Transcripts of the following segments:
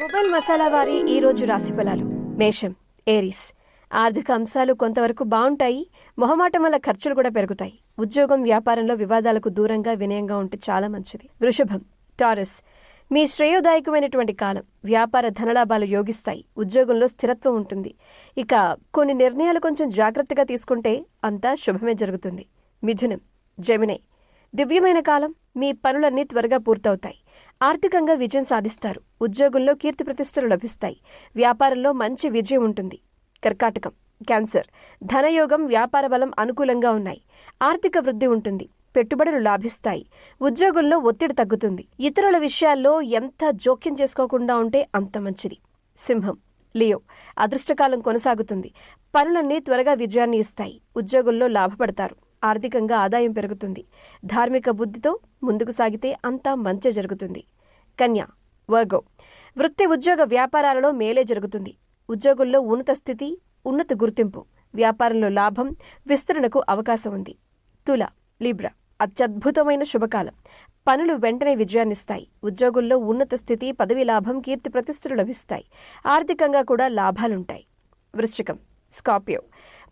Mobile masala వారి ఈ రోజు రాశి ఫలాలు. మేషం, ఏరీస్. ఆర్థిక అంశాలు కొంతవరకు బాగుంటాయి. మొహమాటం వల్ల ఖర్చులు కూడా పెరుగుతాయి. ఉద్యోగం, వ్యాపారంలో వివాదాలకు దూరంగా వినయంగా ఉంటే చాలా మంచిది. వృషభం, టారస్. మీ శ్రేయోదాయకమైనటువంటి కాలం. వ్యాపార ధనలాభాలు యోగిస్తాయి. ఉద్యోగంలో స్థిరత్వం ఉంటుంది. ఇక కొన్ని నిర్ణయాలు కొంచెం జాగ్రత్తగా తీసుకుంటే అంతా శుభమే జరుగుతుంది. మిథునం, జెమిని. దివ్యమైన కాలం. మీ పనులన్నీ త్వరగా పూర్తవుతాయి. ఆర్థికంగా విజయం సాధిస్తారు. ఉద్యోగంలో కీర్తి ప్రతిష్టలు లభిస్తాయి. వ్యాపారంలో మంచి విజయం ఉంటుంది. కర్కాటకం, క్యాన్సర్. ధనయోగం, వ్యాపార బలం అనుకూలంగా ఉన్నాయి. ఆర్థిక వృద్ధి ఉంటుంది. పెట్టుబడులు లాభిస్తాయి. ఉద్యోగంలో ఒత్తిడి తగ్గుతుంది. ఇతరుల విషయాల్లో ఎంత జోక్యం చేసుకోకుండా ఉంటే అంత మంచిది. సింహం, లియో. అదృష్టకాలం కొనసాగుతుంది. పనులన్నీ త్వరగా విజయాన్ని ఇస్తాయి. ఉద్యోగంలో లాభపడతారు. ఆర్థికంగా ఆదాయం పెరుగుతుంది. ధార్మిక బుద్ధితో ముందుకు సాగితే అంతా మంచి జరుగుతుంది. కన్యా, వర్గో. వృత్తి, ఉద్యోగ, వ్యాపారాలలో మేలే జరుగుతుంది. ఉద్యోగంలో ఉన్నత స్థితి, ఉన్నత గుర్తింపు. వ్యాపారంలో లాభం, విస్తరణకు అవకాశం ఉంది. తుల, లిబ్రా. అత్యద్భుతమైన శుభకాలం. పనులు వెంటనే విజయాన్నిస్తాయి. ఉద్యోగుల్లో ఉన్నత స్థితి, పదవి లాభం, కీర్తి ప్రతిష్టలు లభిస్తాయి. ఆర్థికంగా కూడా లాభాలుంటాయి. వృశ్చికం, స్కార్పియో.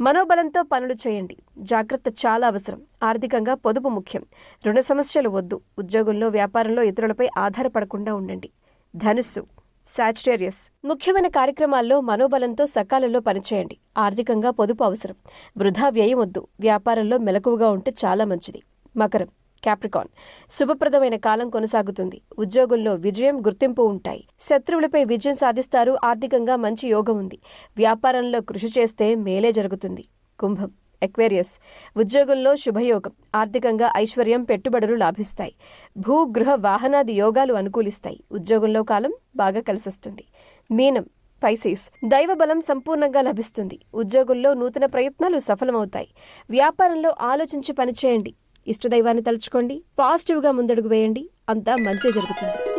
మనోబలంతో పనులు చేయండి. జాగ్రత్త చాలా అవసరం. ఆర్థికంగా పొదుపు ముఖ్యం. రుణ సమస్యలు వద్దు. ఉద్యోగంలో, వ్యాపారంలో ఇతరులపై ఆధారపడకుండా ఉండండి. ధనుస్సు, సాజిటేరియస్. ముఖ్యమైన కార్యక్రమాల్లో మనోబలంతో సకాలంలో పనిచేయండి. ఆర్థికంగా పొదుపు అవసరం. వృధా వ్యయం వద్దు. వ్యాపారంలో మెలకువగా ఉంటే చాలా మంచిది. మకరం, క్యాప్రికాన్. శుభప్రదమైన కాలం కొనసాగుతుంది. ఉద్యోగంలో విజయం, గుర్తింపు ఉంటాయి. శత్రువులపై విజయం సాధిస్తారు. ఆర్థికంగా మంచి యోగం ఉంది. వ్యాపారంలో కృషి చేస్తే మేలే జరుగుతుంది. కుంభం, ఎక్వేరియస్. ఉద్యోగంలో శుభయోగం. ఆర్థికంగా ఐశ్వర్యం, పెట్టుబడులు లాభిస్తాయి. భూ, గృహ, వాహనాది యోగాలు అనుకూలిస్తాయి. ఉద్యోగంలో కాలం బాగా కలిసొస్తుంది. మీనం, పైసీస్. దైవబలం సంపూర్ణంగా లభిస్తుంది. ఉద్యోగంలో నూతన ప్రయత్నాలు సఫలమవుతాయి. వ్యాపారంలో ఆలోచించి పనిచేయండి. ఇష్టదైవాన్ని తలుచుకోండి. పాజిటివ్గా ముందడుగు వేయండి. అంతా మంచి జరుగుతుంది.